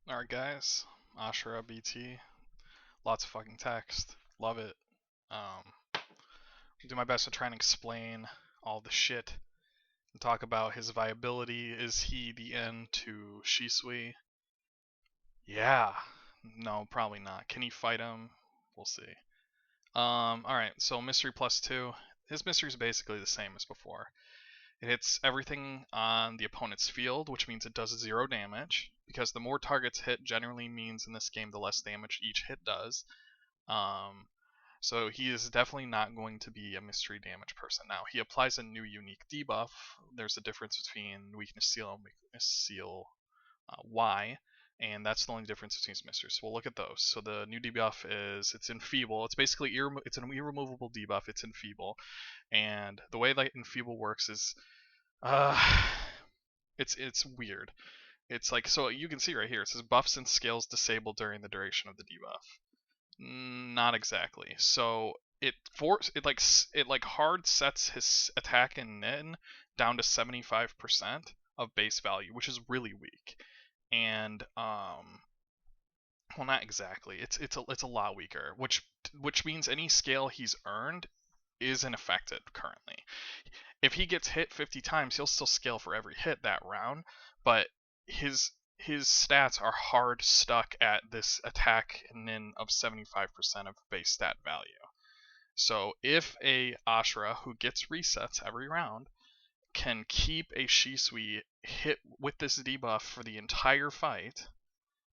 Alright guys, Asura BT, lots of fucking text, love it. Do my best to try and explain all the shit and talk about his viability. Is he the end to Shisui? Yeah, no, probably not. Can he fight him? We'll see. Alright, so mystery plus 2. His mystery is basically the same as before. It hits everything on the opponent's field, which means it does 0 damage, because the more targets hit generally means in this game the less damage each hit does. Um, so he is definitely not going to be a mystery damage person. Now, he applies a new unique debuff. There's a difference between weakness seal and weakness seal Y, and that's the only difference between his mysteries. So we'll look at those. So the new debuff is it's enfeeble. It's basically it's an irremovable debuff. It's enfeeble, and the way that enfeeble works is uh, it's weird. It's like, so you can see right here, it says buffs and scales disabled during the duration of the debuff. Not exactly. So it hard sets his attack and nin down to 75% of base value, which is really weak. And well, not exactly. It's a lot weaker, which means any scale he's earned isn't affected currently. If he gets hit 50 times, he'll still scale for every hit that round, but his his stats are hard stuck at this attack nin of 75% of base stat value. So if a Ashura who gets resets every round can keep a Shisui hit with this debuff for the entire fight,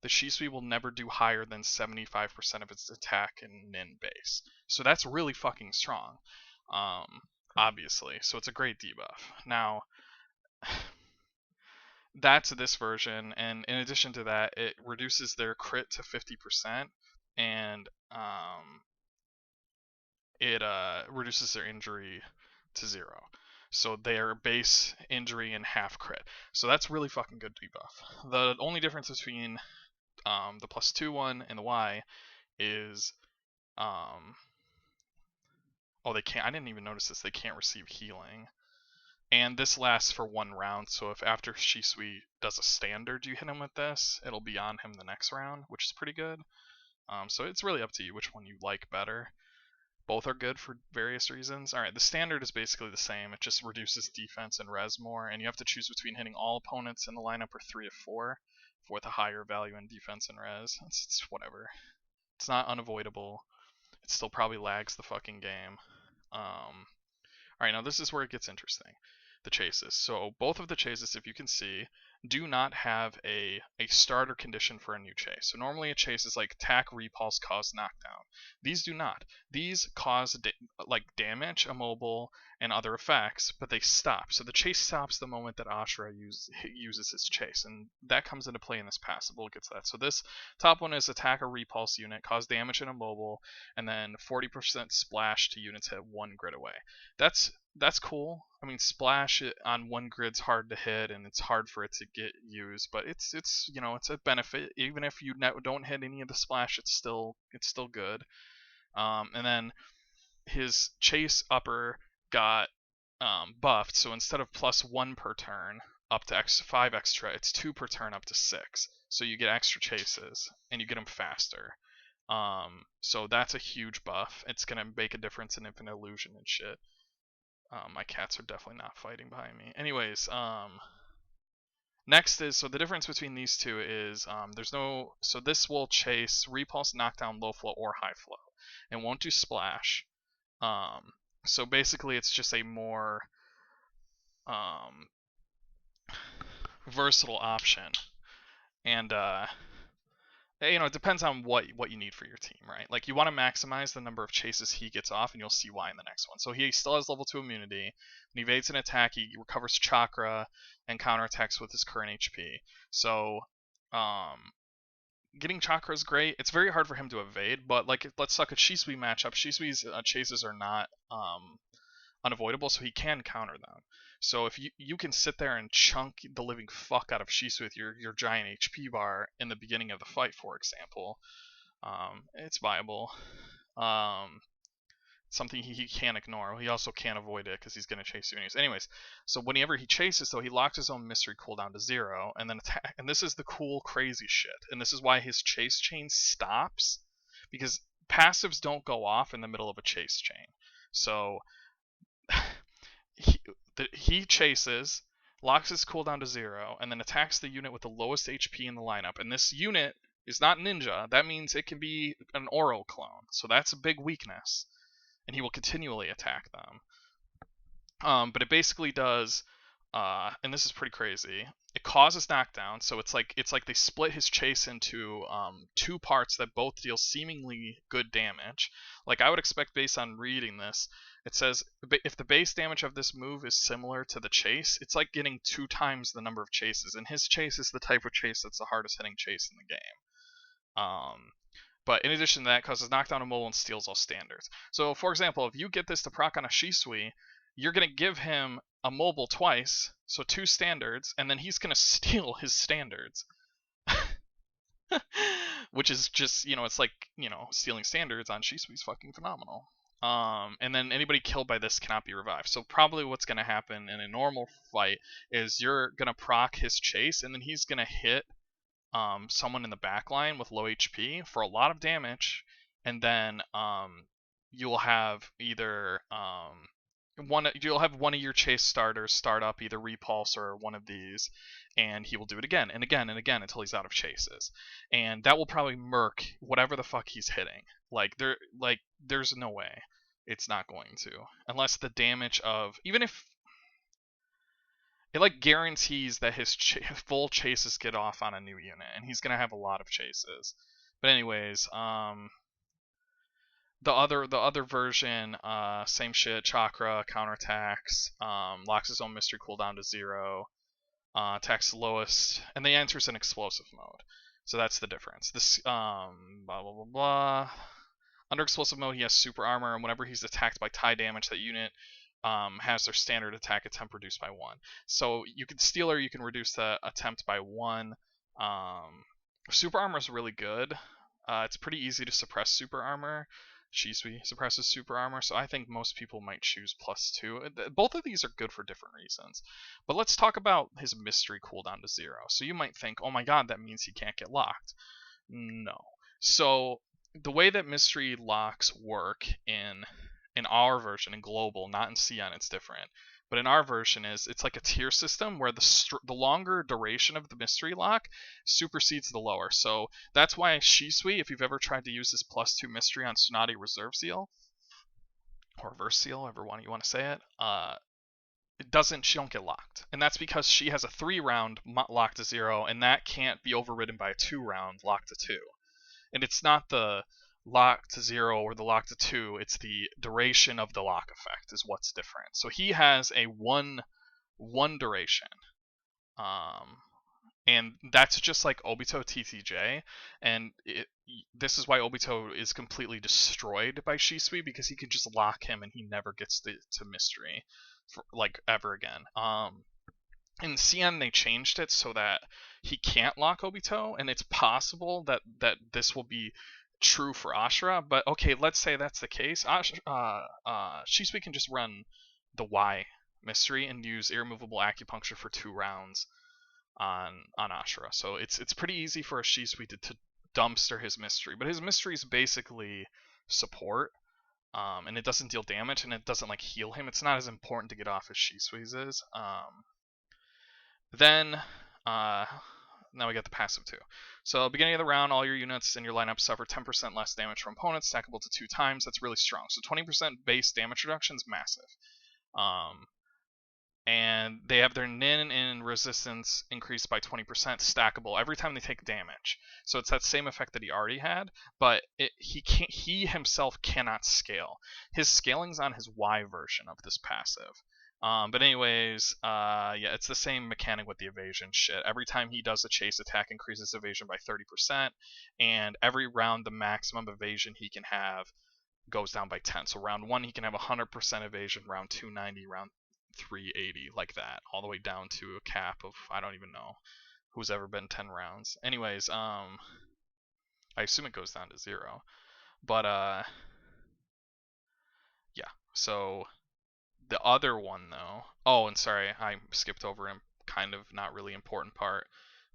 the Shisui will never do higher than 75% of its attack and nin base. So that's really fucking strong. Obviously. So it's a great debuff. Now, that's this version, and in addition to that, it reduces their crit to 50%, and it reduces their injury to 0. So their base injury and half crit. So that's really fucking good debuff. The only difference between the +2 one and the Y is oh, they can't. I didn't even notice this. They can't receive healing. And this lasts for 1 round, so if after Shisui does a standard you hit him with this, it'll be on him the next round, which is pretty good. So it's really up to you which one you like better. Both are good for various reasons. Alright, the standard is basically the same. It just reduces defense and res more, and you have to choose between hitting all opponents in the lineup or 3 of 4 with a higher value in defense and res. It's whatever. It's not unavoidable. It still probably lags the fucking game. Alright, now this is where it gets interesting. The chases. So both of the chases, if you can see, do not have a starter condition for a new chase. So normally a chase is like attack, repulse, cause, knockdown. These do not. These cause like damage, immobile, and other effects, but they stop. So the chase stops the moment that Ashura uses his chase, and that comes into play in this passive. We'll get to that. So this top one is attack or repulse unit, cause damage and immobile, and then 40% splash to units hit 1 grid away. That's cool. I mean, splash on 1 grid's hard to hit, and it's hard for it to get used, but it's it's a benefit. Even if you don't hit any of the splash, it's still good. And then his chase upper got buffed, so instead of +1 per turn up to 5 extra, it's 2 per turn up to 6. So you get extra chases and you get them faster. So that's a huge buff. It's gonna make a difference in Infinite Illusion and shit. My cats are definitely not fighting behind me. Anyways, next is, so the difference between these two is there's no, so this will chase repulse, knockdown, low flow, or high flow. It won't do splash. So basically it's just a more versatile option. And it depends on what you need for your team, right? Like, you want to maximize the number of chases he gets off, and you'll see why in the next one. So he still has level 2 immunity. When he evades an attack, he recovers chakra and counterattacks with his current HP. So, getting chakra is great. It's very hard for him to evade, but like, let's suck a Shisui matchup. Shisui's chases are not unavoidable, so he can counter them. So if you can sit there and chunk the living fuck out of Shisui with your giant HP bar in the beginning of the fight, for example, it's viable. something he can't ignore. He also can't avoid it because he's going to chase you anyways. So whenever he chases, though, he locks his own mystery cooldown to 0, and then attack. And this is the cool, crazy shit. And this is why his chase chain stops, because passives don't go off in the middle of a chase chain. So he chases, locks his cooldown to 0, and then attacks the unit with the lowest HP in the lineup. And this unit is not ninja. That means it can be an Oro clone. So that's a big weakness. And he will continually attack them. But it basically does, and this is pretty crazy. It causes knockdown, so it's like they split his chase into 2 parts that both deal seemingly good damage. Like I would expect based on reading this, it says if the base damage of this move is similar to the chase, it's like getting 2 times the number of chases. And his chase is the type of chase that's the hardest hitting chase in the game. But in addition to that, it causes knockdown to mobile and steals all standards. So, for example, if you get this to proc on a Shisui, you're going to give him a mobile twice, so 2 standards, and then he's going to steal his standards. Which is just, it's like, stealing standards on Shisui's fucking phenomenal. And then anybody killed by this cannot be revived. So probably what's going to happen in a normal fight is you're going to proc his chase, and then he's going to hit someone in the back line with low HP for a lot of damage, and then you'll have either you'll have one of your chase starters start up either Repulse or one of these, and he will do it again and again and again until he's out of chases, and that will probably murk whatever the fuck he's hitting. There's no way it's not going to, unless the damage of, even if it guarantees that his full chases get off on a new unit, and he's gonna have a lot of chases. But anyways, the other version, same shit, chakra, counterattacks, locks his own mystery cooldown to 0, attacks the lowest, and the enters in explosive mode. So that's the difference. This blah blah blah blah. Under explosive mode, he has super armor, and whenever he's attacked by tie damage, that unit has their standard attack attempt reduced by 1. So you can steal or you can reduce the attempt by 1. Super armor is really good. It's pretty easy to suppress super armor. Shisui suppresses super armor, so I think most people might choose +2. Both of these are good for different reasons. But let's talk about his mystery cooldown to 0. So you might think, oh my god, that means he can't get locked. No. So the way that mystery locks work in our version, in global, not in CN, it's different. But in our version, it's like a tier system where the longer duration of the mystery lock supersedes the lower. So that's why Shisui, if you've ever tried to use this +2 mystery on Tsunade Reserve Seal, or Reverse Seal, however you want to say it, she don't get locked. And that's because she has a 3-round lock to 0, and that can't be overridden by a 2-round lock to 2. And it's not the lock to 0 or the lock to 2, it's the duration of the lock effect is what's different. So he has a one duration. And that's just like Obito TTJ, and this is why Obito is completely destroyed by Shisui, because he can just lock him and he never gets to mystery ever again. In CN they changed it so that he can't lock Obito, and it's possible that this will be true for Asura, but okay, let's say that's the case. Shisui can just run the Y mystery and use irremovable acupuncture for 2 rounds on Asura. So it's pretty easy for a Shisui to dumpster his mystery, but his mystery is basically support, and it doesn't deal damage, and it doesn't heal him. It's not as important to get off as Shisui's is. Then now we got the passive too. So beginning of the round, all your units in your lineup suffer 10% less damage from opponents, stackable to 2 times. That's really strong. So 20% base damage reduction is massive. And they have their nin and resistance increased by 20%, stackable every time they take damage. So it's that same effect that he already had, but he himself cannot scale. His scaling's on his Y version of this passive. But anyways, yeah, it's the same mechanic with the evasion shit. Every time he does a chase attack, increases evasion by 30%, and every round the maximum evasion he can have goes down by 10. So round 1 he can have 100% evasion, round 2 90, round 3 80, like that, all the way down to a cap of, I don't even know who's ever been 10 rounds. Anyways, I assume it goes down to 0. But So the other one though. Oh, and sorry, I skipped over a kind of not really important part.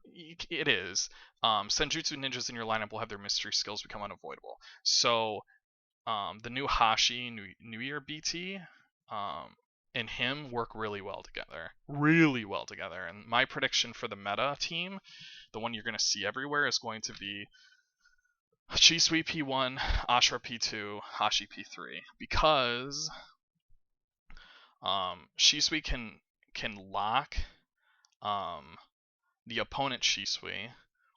It is. Senjutsu ninjas in your lineup will have their mystery skills become unavoidable. So the new Hashi New Year BT and him work really well together. Really well together. And my prediction for the meta team, the one you're going to see everywhere, is going to be Shisui P1, Asura P2, Hashi P3. Because Shisui can lock the opponent Shisui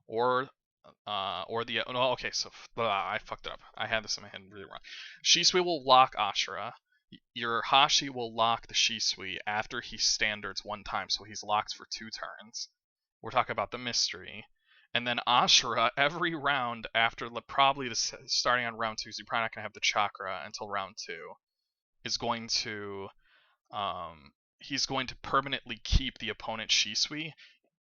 or the no, okay, so I fucked it up. I had this in my head really wrong. Shisui will lock Ashura. Your Hashi will lock the Shisui after he standards one time, so he's locked for 2 turns. We're talking about the mystery. And then Ashura, every round after probably starting on round 2, so you're probably not going to have the chakra until round 2, is going to he's going to permanently keep the opponent Shisui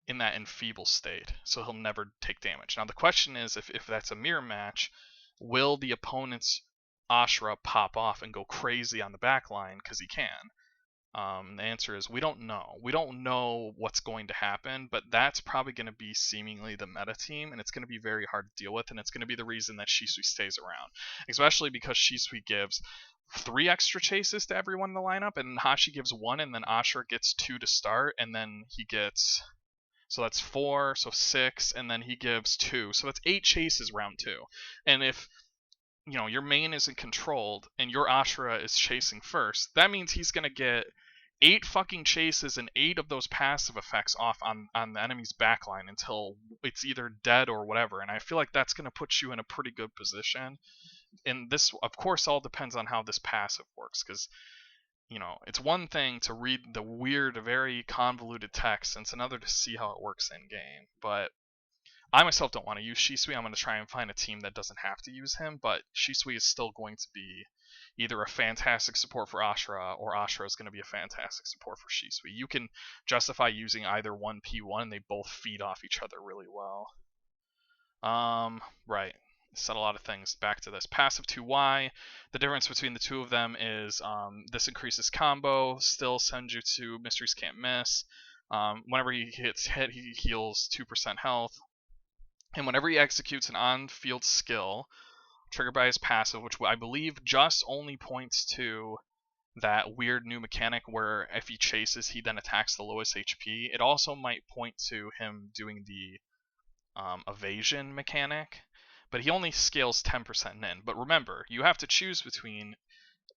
in that enfeeble state, so he'll never take damage. Now the question is, if that's a mirror match, will the opponent's Ashura pop off and go crazy on the back line because he can? The answer is we don't know. We don't know what's going to happen, but that's probably going to be seemingly the meta team, and it's going to be very hard to deal with, and it's going to be the reason that Shisui stays around, especially because Shisui gives 3 extra chases to everyone in the lineup, and Hashi gives 1, and then Ashura gets 2 to start, and then he gets, so that's 4, so 6, and then he gives 2, so that's 8 chases round 2. And if your main isn't controlled and your Ashura is chasing first, that means he's gonna get 8 fucking chases and 8 of those passive effects off on the enemy's backline until it's either dead or whatever. And I feel like that's gonna put you in a pretty good position. And this, of course, all depends on how this passive works, because it's one thing to read the weird, very convoluted text, and it's another to see how it works in game. But I myself don't want to use Shisui. I'm going to try and find a team that doesn't have to use him, but Shisui is still going to be either a fantastic support for Ashura, or Ashura is going to be a fantastic support for Shisui. You can justify using either one P1, and they both feed off each other really well. Right. Said a lot of things. Back to this. Passive 2Y. The difference between the two of them is this increases combo. Still, Senjutsu Mysteries can't miss. Whenever he gets hit, he heals 2% health. And whenever he executes an on-field skill triggered by his passive, which I believe just only points to that weird new mechanic where if he chases, he then attacks the lowest HP. It also might point to him doing the evasion mechanic, but he only scales 10% in. But remember, you have to choose between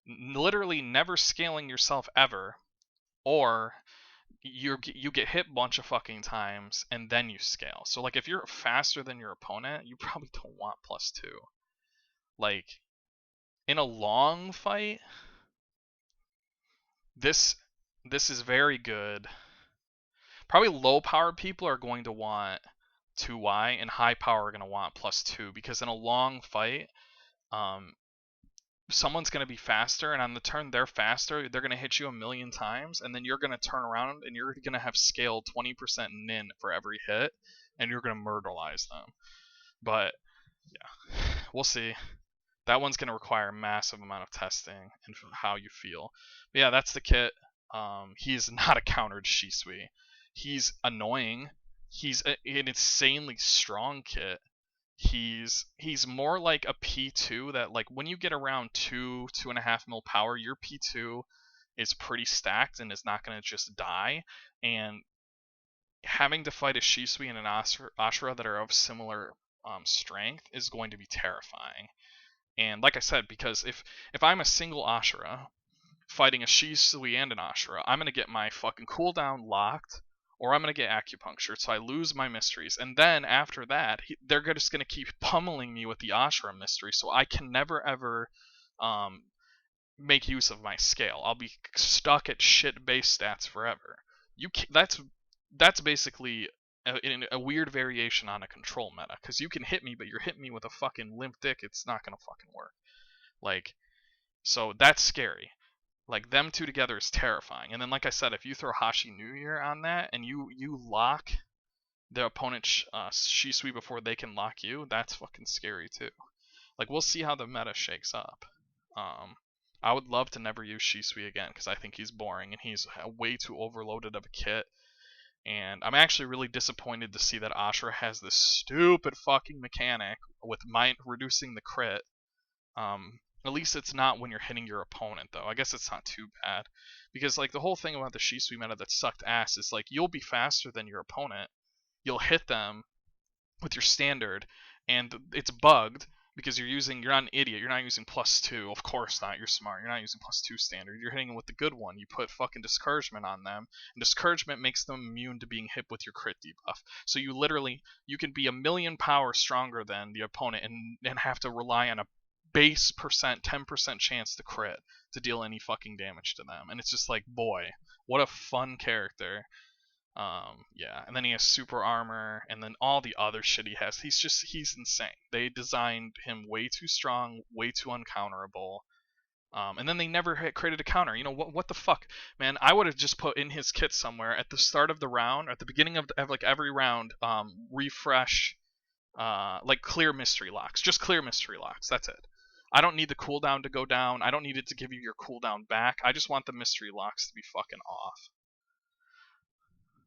literally never scaling yourself ever, or you get hit a bunch of fucking times and then you scale. So like if you're faster than your opponent, you probably don't want +2. Like in a long fight, this is very good. Probably low power people are going to want 2Y, and high power are going to want +2, because in a long fight, someone's going to be faster, and on the turn they're faster, they're going to hit you a million times, and then you're going to turn around and you're going to have scaled 20% nin for every hit, and you're going to murderize them. But yeah, we'll see. That one's going to require a massive amount of testing and how you feel. But yeah, that's the kit. He's not a countered Shisui. He's annoying. He's an insanely strong kit. He's more like a P2 that, like, when you get around 2.5 mil power, your P2 is pretty stacked and is not going to just die. And having to fight a Shisui and an Ashura that are of similar strength is going to be terrifying. And like I said, because if I'm a single Ashura fighting a Shisui and an Ashura, I'm going to get my fucking cooldown locked, or I'm going to get acupunctured, so I lose my mysteries. And then after that, they're just going to keep pummeling me with the Ashura mystery, so I can never ever make use of my scale. I'll be stuck at shit base stats forever. That's basically a weird variation on a control meta, because you can hit me, but you're hitting me with a fucking limp dick. It's not gonna fucking work. Like, so that's scary. Like, them two together is terrifying. And then, like I said, if you throw Hashi New Year on that and you lock the opponent Shisui before they can lock you, that's fucking scary too. Like, we'll see how the meta shakes up. I would love to never use Shisui again because I think he's boring and he's way too overloaded of a kit. And I'm actually really disappointed to see that Asura has this stupid fucking mechanic with reducing the crit. At least it's not when you're hitting your opponent, though. I guess it's not too bad. Because, like, the whole thing about the Shisui meta that sucked ass is, like, you'll be faster than your opponent. You'll hit them with your standard, and it's bugged because you're not an idiot. You're not using +2. Of course not. You're smart. You're not using +2 standard. You're hitting them with the good one. You put fucking discouragement on them, and discouragement makes them immune to being hit with your crit debuff. So you can be a million power stronger than the opponent and have to rely on a base 10% chance to crit to deal any fucking damage to them. And it's just like, boy, what a fun character. Yeah, and then he has super armor, and then all the other shit he has. He's insane. They designed him way too strong, way too uncounterable. And then they never created a counter. You know what the fuck, man? I would have just put in his kit somewhere at the start of the round, at the beginning of like every round. Refresh, like clear mystery locks. Just clear mystery locks. That's it. I don't need the cooldown to go down. I don't need it to give you your cooldown back. I just want the mystery locks to be fucking off.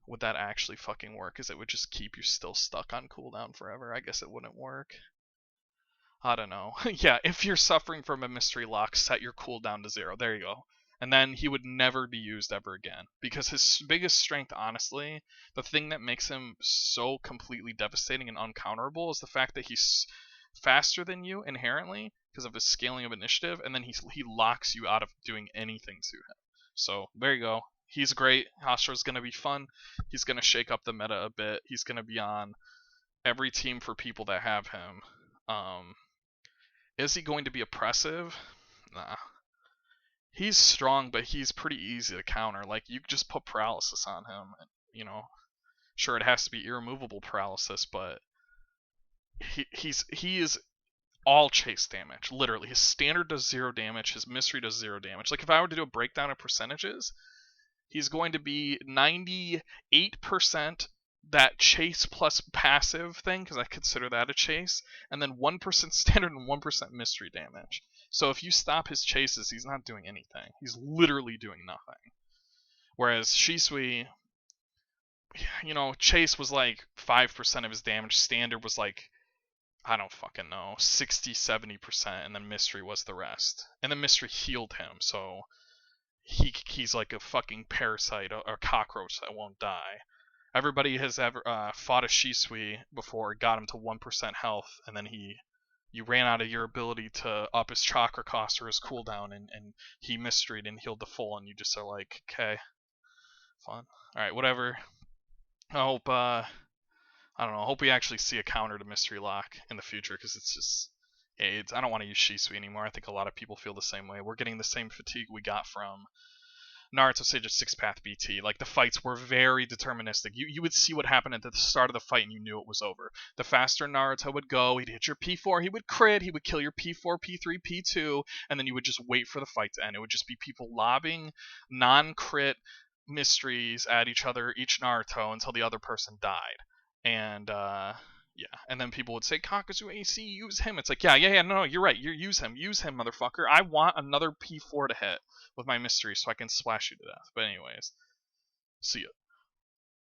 Would that actually fucking work? Because it would just keep you still stuck on cooldown forever. I guess it wouldn't work. I don't know. Yeah, if you're suffering from a mystery lock, set your cooldown to 0. There you go. And then he would never be used ever again. Because his biggest strength, honestly, the thing that makes him so completely devastating and uncounterable is the fact that he's faster than you inherently because of his scaling of initiative, and then he locks you out of doing anything to him. So there you go. He's great. Asura's going to be fun. He's going to shake up the meta a bit. He's going to be on every team for people that have him. Is he going to be oppressive? Nah. He's strong, but he's pretty easy to counter. Like, you just put paralysis on him. You know, sure, it has to be irremovable paralysis, but he is all chase damage. Literally, his standard does 0 damage. His mystery does 0 damage. Like, if I were to do a breakdown of percentages, he's going to be 98% that chase plus passive thing, because I consider that a chase, and then 1% standard and 1% mystery damage. So if you stop his chases, he's not doing anything. He's literally doing nothing. Whereas Shisui, you know, chase was like 5% of his damage, standard was like, I don't fucking know, 60-70%, and then mystery was the rest. And then mystery healed him, so he's like a fucking parasite or cockroach that won't die. Everybody has ever fought a Shisui before, got him to 1% health, and then you ran out of your ability to up his chakra cost or his cooldown, and he mysteryed and healed the full, and you just are like, okay, fun. Alright, whatever. I hope, I don't know, I hope we actually see a counter to Mystery Lock in the future, because it's just, I don't want to use Shisui anymore. I think a lot of people feel the same way. We're getting the same fatigue we got from Naruto Sage of 6-Path BT. Like, the fights were very deterministic. You would see what happened at the start of the fight and you knew it was over. The faster Naruto would go, he'd hit your P4, he would crit, he would kill your P4, P3, P2, and then you would just wait for the fight to end. It would just be people lobbing non-crit mysteries at each other, each Naruto, until the other person died. And, yeah, and then people would say, Kakazu AC, use him. It's like, yeah, no, you're right. You use him, motherfucker. I want another P4 to hit with my mystery so I can splash you to death. But anyways, see ya.